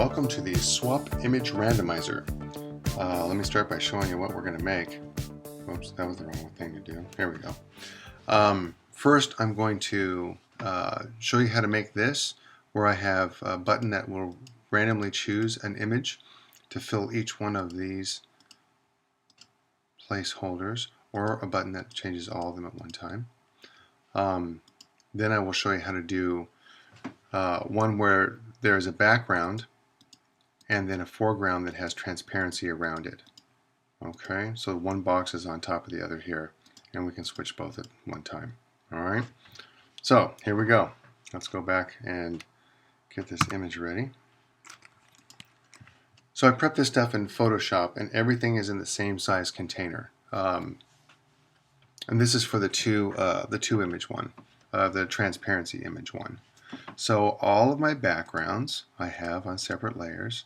welcome to the Swap Image Randomizer. Let me start by showing you what we're going to make. Oops, that was the wrong thing to do. Here we go. First, I'm going to show you how to make this, where I have a button that will randomly choose an image to fill each one of these placeholders, or a button that changes all of them at one time. Then I will show you how to do one where there's a background and then a foreground that has transparency around it. Okay, so one box is on top of the other here, and we can switch both at one time. Alright, so here we go. Let's go back and get this image ready. So I prepped this stuff in Photoshop, and everything is in the same size container. And this is for the two image one, the transparency image one. So all of my backgrounds I have on separate layers,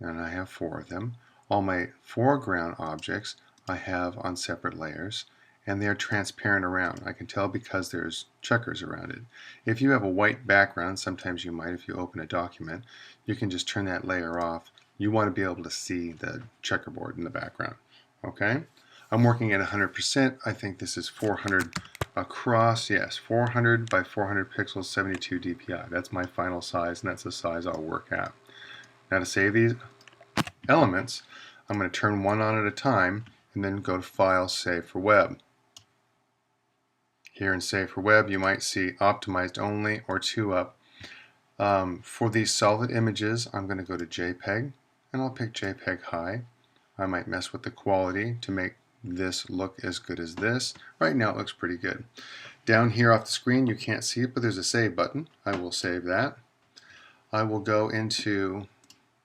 and I have 4 of them. All my foreground objects I have on separate layers, and they're transparent around. I can tell because there's checkers around it. If you have a white background, sometimes you might if you open a document, you can just turn that layer off. You want to be able to see the checkerboard in the background. Okay? I'm working at 100%. I think this is 400 across. Yes, 400 by 400 pixels, 72 dpi. That's my final size, and that's the size I'll work at. Now to save these elements, I'm going to turn one on at a time and then go to File, Save for Web. Here in Save for Web, you might see Optimized Only or 2-up. For these solid images, I'm going to go to JPEG, and I'll pick JPEG High. I might mess with the quality to make this look as good as this. Right now it looks pretty good. Down here off the screen you can't see it, but there's a save button. I will save that. I will go into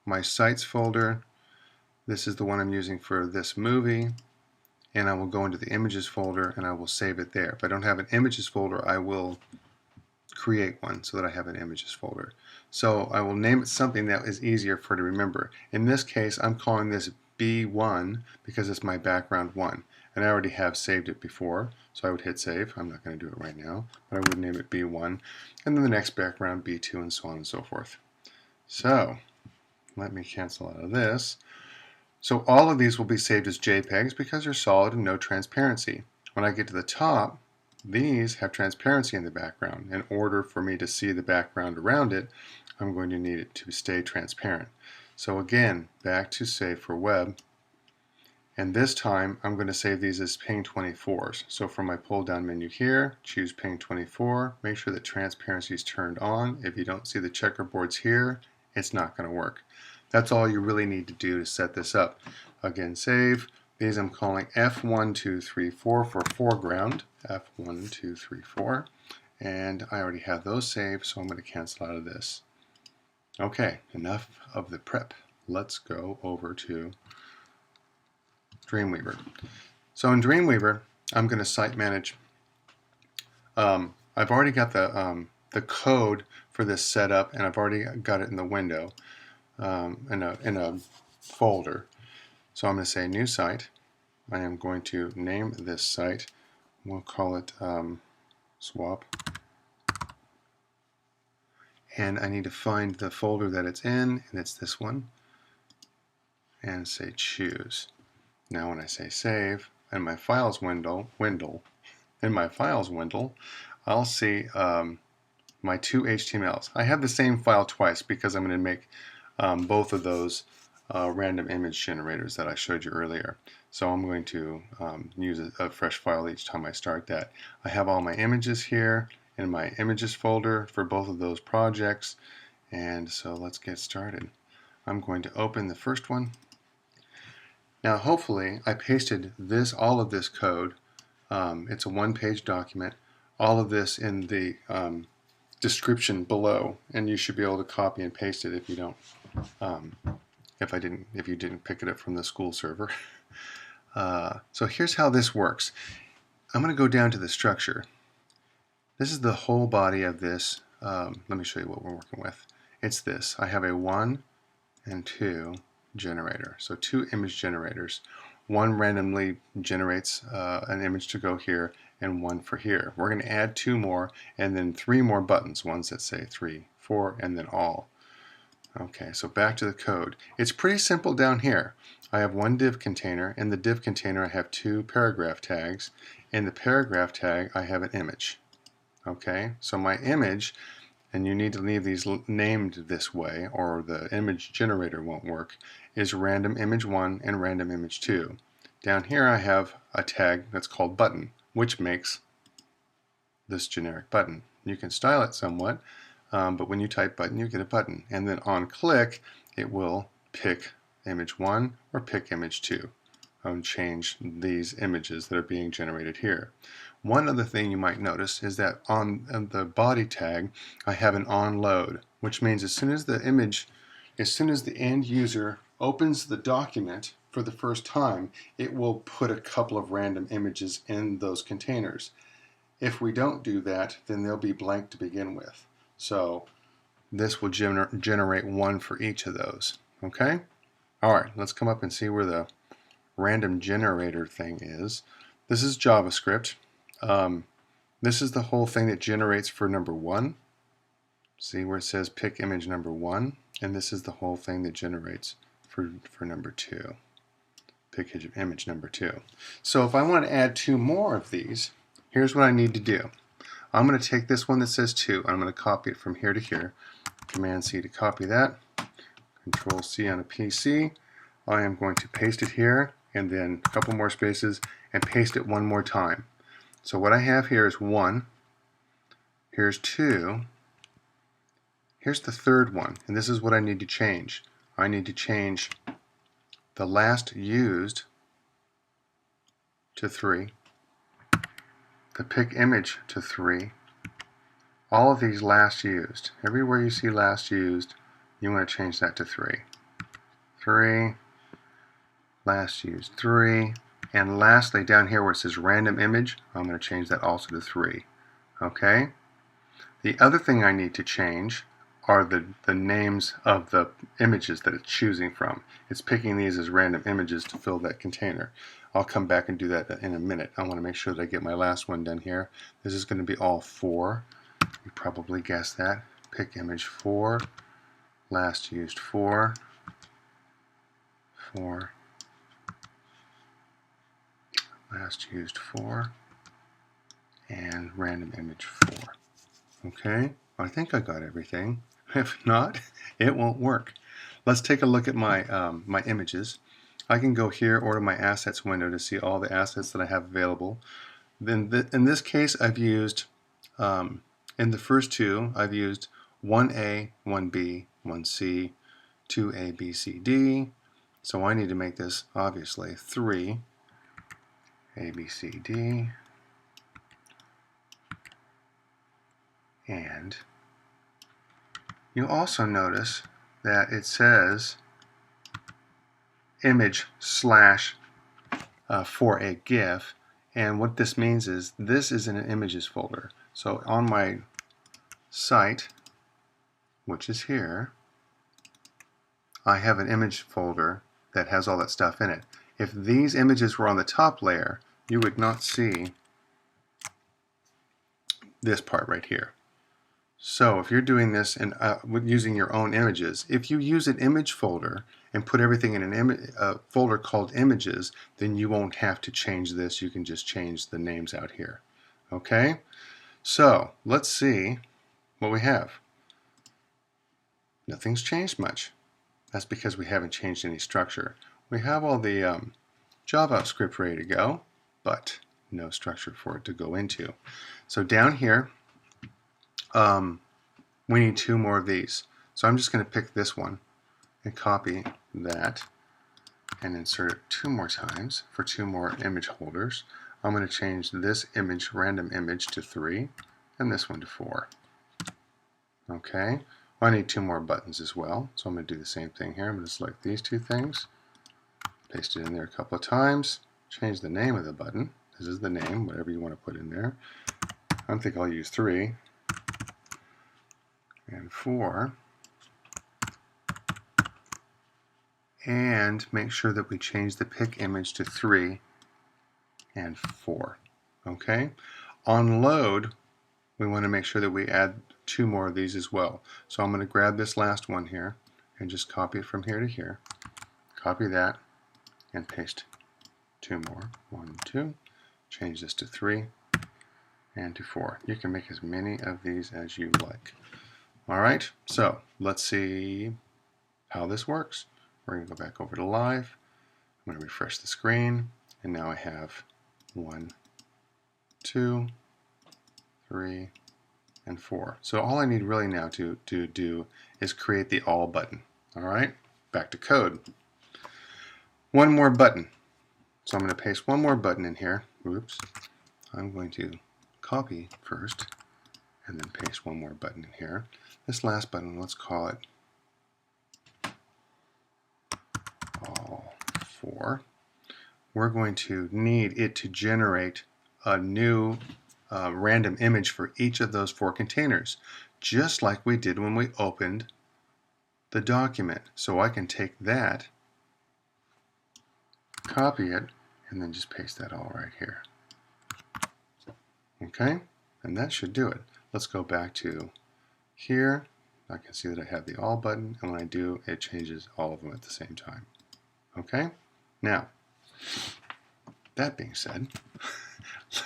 my sites folder. This is the one I'm using for this movie, and I will go into the images folder and I will save it there. If I don't have an images folder, I will create one so that I have an images folder. So I will name it something that is easier for to remember. In this case, I'm calling this B1 because it's my background 1, and I already have saved it before, so I would hit save. I'm not going to do it right now, but I would name it B1, and then the next background B2, and so on and so forth. So let me cancel out of this. So all of these will be saved as JPEGs because they're solid and no transparency. When I get to the top, these have transparency in the background. In order for me to see the background around it, I'm going to need it to stay transparent. So again, back to Save for Web, and this time I'm going to save these as Ping 24s. So from my pull down menu here, choose Ping 24, make sure that transparency is turned on. If you don't see the checkerboards here, it's not going to work. That's all you really need to do to set this up. Again, save. These I'm calling F1234 for foreground, F1234, and I already have those saved, so I'm going to cancel out of this. Okay, enough of the prep. Let's go over to Dreamweaver. So in Dreamweaver, I'm going to site manage. I've already got the code for this set up, and I've already got it in the window in a folder. So I'm going to say New Site. I am going to name this site. We'll call it Swap. And I need to find the folder that it's in, and it's this one, and say choose. Now when I say save, in my files window, I'll see my 2 HTMLs. I have the same file twice because I'm going to make both of those random image generators that I showed you earlier. So I'm going to use a fresh file each time I start that. I have all my images here in my images folder for both of those projects, and so let's get started. I'm going to open the first one. Now hopefully I pasted all of this code. It's a one-page document, all of this in the description below, and you should be able to copy and paste it if you don't if you didn't pick it up from the school server. So here's how this works. I'm going to go down to the structure. This is the whole body of this. Let me show you what we're working with. It's this. I have a 1 and 2 generator. So 2 image generators. One randomly generates an image to go here, and one for here. We're going to add 2 more, and then 3 more buttons, ones that say 3, 4, and then all. Okay, so back to the code. It's pretty simple down here. I have one div container. In the div container I have two paragraph tags. In the paragraph tag I have an image. Okay, so my image, and you need to leave these named this way or the image generator won't work, is random image 1 and random image 2. Down here I have a tag that's called button, which makes this generic button. You can style it somewhat, but when you type button you get a button, and then on click it will pick image 1 or pick image 2 and change these images that are being generated here. One other thing you might notice is that on the body tag I have an on load, which means as soon as the end user opens the document for the first time, it will put a couple of random images in those containers. If we don't do that, then they'll be blank to begin with. So this will generate one for each of those. Okay? Alright, let's come up and see where the random generator thing is. This is JavaScript. This is the whole thing that generates for number 1. See where it says pick image number 1? And this is the whole thing that generates for number 2. Pick image number 2. So if I want to add 2 more of these, here's what I need to do. I'm going to take this one that says 2, and I'm going to copy it from here to here. Command C to copy that. Control C on a PC. I am going to paste it here, and then a couple more spaces, and paste it one more time. So what I have here is 1. Here's 2. Here's the third one, and this is what I need to change. I need to change the last used to 3, the pick image to 3, all of these last used. Everywhere you see last used, you want to change that to 3. 3, last used 3, and lastly down here where it says random image, I'm going to change that also to 3. Okay? The other thing I need to change are the names of the images that it's choosing from. It's picking these as random images to fill that container. I'll come back and do that in a minute. I want to make sure that I get my last one done here. This is going to be all 4. You probably guessed that. Pick image 4, last used 4, 4, last used 4, and random image 4. Okay, I think I got everything. If not, it won't work. Let's take a look at my my images. I can go here or to my assets window to see all the assets that I have available. Then in this case I've used, in the first 2, I've used 1A, 1B, 1C, 2A, B, C, D. So I need to make this obviously 3, A, B, C, D, and you'll also notice that it says image slash for a GIF, and what this means is this is in an images folder. So on my site, which is here, I have an image folder that has all that stuff in it. If these images were on the top layer, you would not see this part right here. So if you're doing this and using your own images, if you use an image folder and put everything in a folder called images, then you won't have to change this. You can just change the names out here. Okay? So let's see what we have. Nothing's changed much. That's because we haven't changed any structure. We have all the JavaScript ready to go, but no structure for it to go into. So down here, we need 2 more of these. So I'm just going to pick this one and copy that and insert it 2 more times for 2 more image holders. I'm going to change this image, random image, to 3 and this one to 4. Okay, well, I need 2 more buttons as well, so I'm going to do the same thing here. I'm going to select these 2 things, paste it in there a couple of times, change the name of the button. This is the name, whatever you want to put in there. I think I'll use 3 and 4, and make sure that we change the pick image to 3 and 4. Okay, on load we want to make sure that we add 2 more of these as well. So I'm going to grab this last one here and just copy it from here to here. Copy that and paste 2 more. 1, 2. Change this to 3 and to 4. You can make as many of these as you like. Alright, so let's see how this works. We're going to go back over to live. I'm going to refresh the screen, and now I have 1, 2, 3, and 4. So all I need really now to do is create the all button. Alright, back to code. One more button. So I'm going to paste one more button in here. Oops. I'm going to copy first and then paste one more button in here. This last button, let's call it all 4. We're going to need it to generate a new random image for each of those 4 containers, just like we did when we opened the document. So I can take that, copy it, and then just paste that all right here. Okay, and that should do it. Let's go back to here. I can see that I have the all button, and when I do, it changes all of them at the same time. Okay, now, that being said,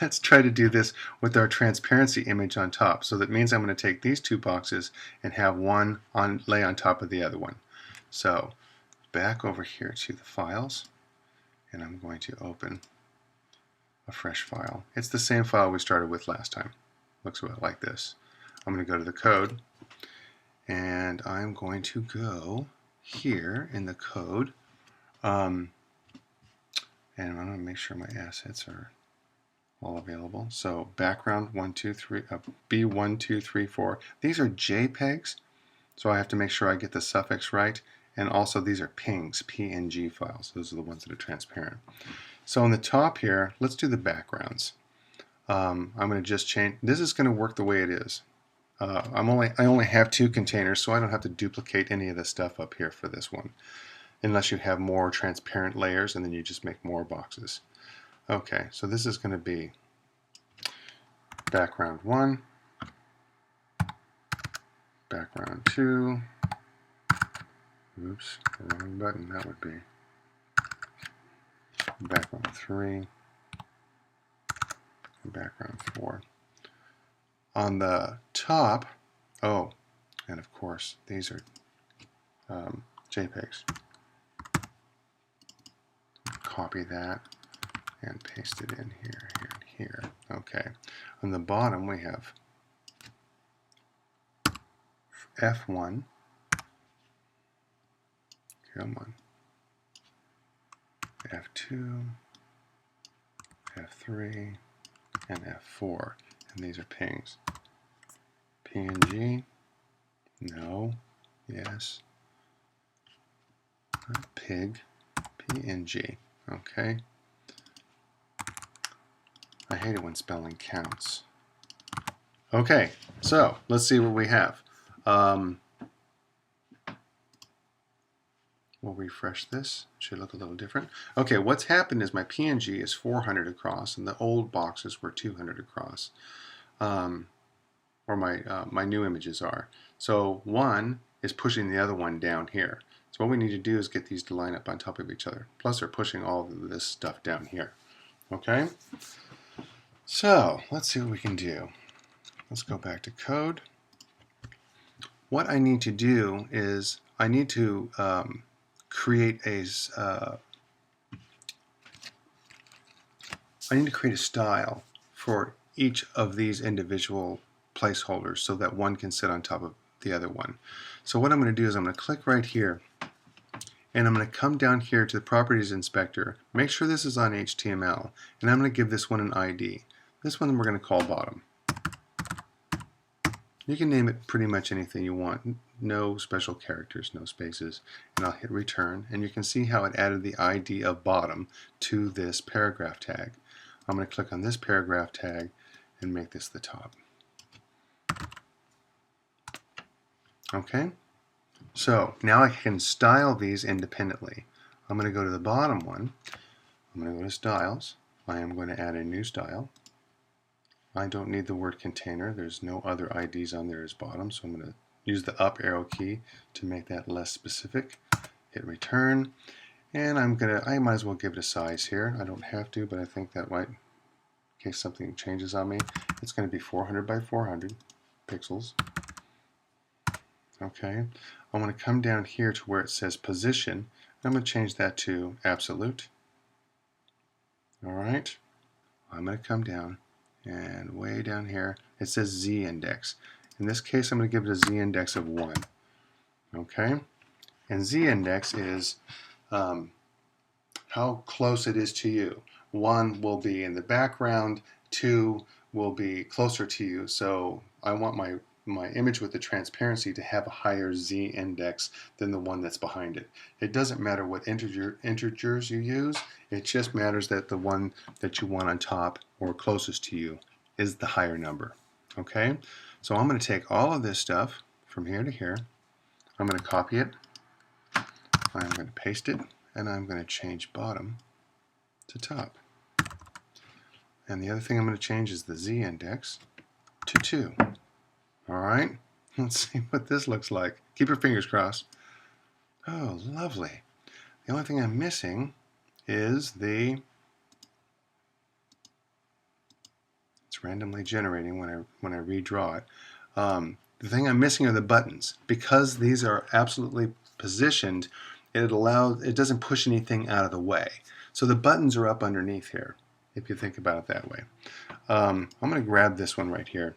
let's try to do this with our transparency image on top. So that means I'm going to take these 2 boxes and have one lay on top of the other one. So back over here to the files, and I'm going to open a fresh file. It's the same file we started with last time. Looks like this. I'm going to go to the code, and I'm going to go here in the code, and I'm going to make sure my assets are all available. So background 1, 2, 3, B1, 2, 3, 4. These are JPEGs, so I have to make sure I get the suffix right. And also these are PNGs, PNG files. Those are the ones that are transparent. So on the top here, let's do the backgrounds. I'm going to just change. This is going to work the way it is. I only have 2 containers, so I don't have to duplicate any of the stuff up here for this one, unless you have more transparent layers, and then you just make more boxes. Okay, so this is going to be background 1, background 2. Oops, the wrong button. That would be background 3, and background 4. On the top, oh, and of course, these are JPEGs. Copy that and paste it in here, here, and here. Okay. On the bottom, we have F1. Come on. F2, F3, and F4. And these are PNGs. PNG, no, yes. Pig, PNG, okay. I hate it when spelling counts. Okay, so let's see what we have. We'll refresh this. It should look a little different. Okay, what's happened is my PNG is 400 across, and the old boxes were 200 across, or my new images are. So one is pushing the other one down here. So what we need to do is get these to line up on top of each other. Plus, they're pushing all of this stuff down here. Okay. So let's see what we can do. Let's go back to code. What I need to do is I need to create a style for each of these individual placeholders so that one can sit on top of the other one. So what I'm going to do is I'm going to click right here, and I'm going to come down here to the Properties Inspector, make sure this is on HTML, and I'm going to give this one an ID. This one we're going to call bottom. You can name it pretty much anything you want. No special characters, no spaces. And I'll hit return, and you can see how it added the ID of bottom to this paragraph tag. I'm going to click on this paragraph tag and make this the top. Okay, so now I can style these independently. I'm going to go to the bottom one. I'm going to go to Styles. I am going to add a new style. I don't need the word container. There's no other IDs on there as bottom, so I'm going to use the up arrow key to make that less specific. Hit return, and I might as well give it a size here. I don't have to, but I think that might, in case something changes on me. It's going to be 400 by 400 pixels. Okay, I want to come down here to where it says position. I'm going to change that to absolute. All right, I'm going to come down, and way down here it says Z index. In this case, I'm going to give it a Z index of 1. Okay, and Z index is how close it is to you. 1 will be in the background, 2 will be closer to you. So I want my image with the transparency to have a higher Z index than the one that's behind it. It doesn't matter what integers you use, it just matters that the one that you want on top or closest to you is the higher number. Okay, so I'm going to take all of this stuff from here to here, I'm going to copy it, I'm going to paste it, and I'm going to change bottom to top. And the other thing I'm going to change is the Z index to 2. Alright, let's see what this looks like. Keep your fingers crossed. Oh, lovely. The only thing I'm missing is it's randomly generating when I redraw it. The thing I'm missing are the buttons. Because these are absolutely positioned, it doesn't push anything out of the way. So the buttons are up underneath here, if you think about it that way. I'm going to grab this one right here.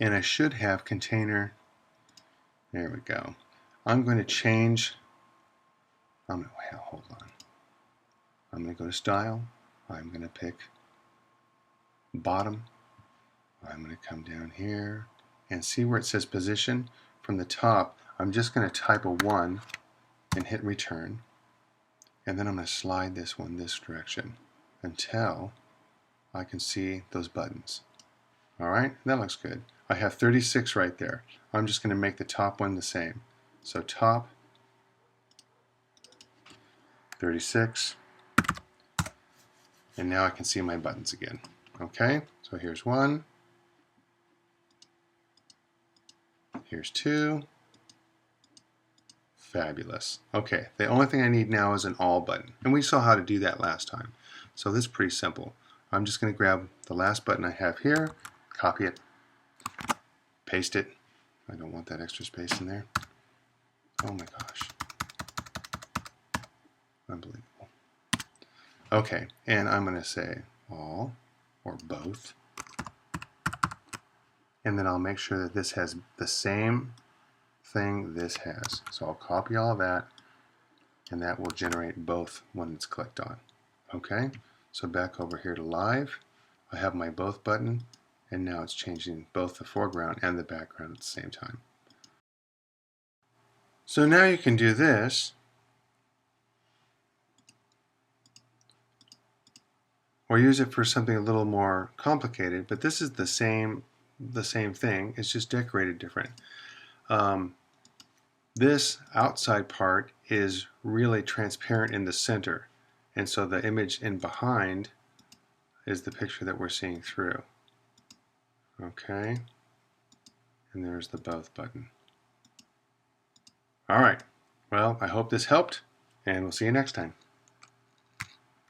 And I should have container. There we go. I'm going to change. Hold on. I'm going to go to style. I'm going to pick bottom. I'm going to come down here and see where it says position. From the top, I'm just going to type a 1 and hit return. And then I'm going to slide this one this direction until I can see those buttons. Alright, that looks good. I have 36 right there. I'm just going to make the top one the same. So top, 36, and now I can see my buttons again. Okay, so here's 1, here's 2, fabulous. Okay, the only thing I need now is an all button, and we saw how to do that last time. So this is pretty simple. I'm just going to grab the last button I have here, copy it, paste it. I don't want that extra space in there. Oh my gosh. Unbelievable. Okay, and I'm going to say all or both. And then I'll make sure that this has the same thing this has. So I'll copy all of that, and that will generate both when it's clicked on. Okay, so back over here to live, I have my both button, and now it's changing both the foreground and the background at the same time. So now you can do this, or use it for something a little more complicated, but this is the same thing, it's just decorated different. This outside part is really transparent in the center, and so the image in behind is the picture that we're seeing through. Okay, and there's the both button. Alright, well, I hope this helped, and we'll see you next time.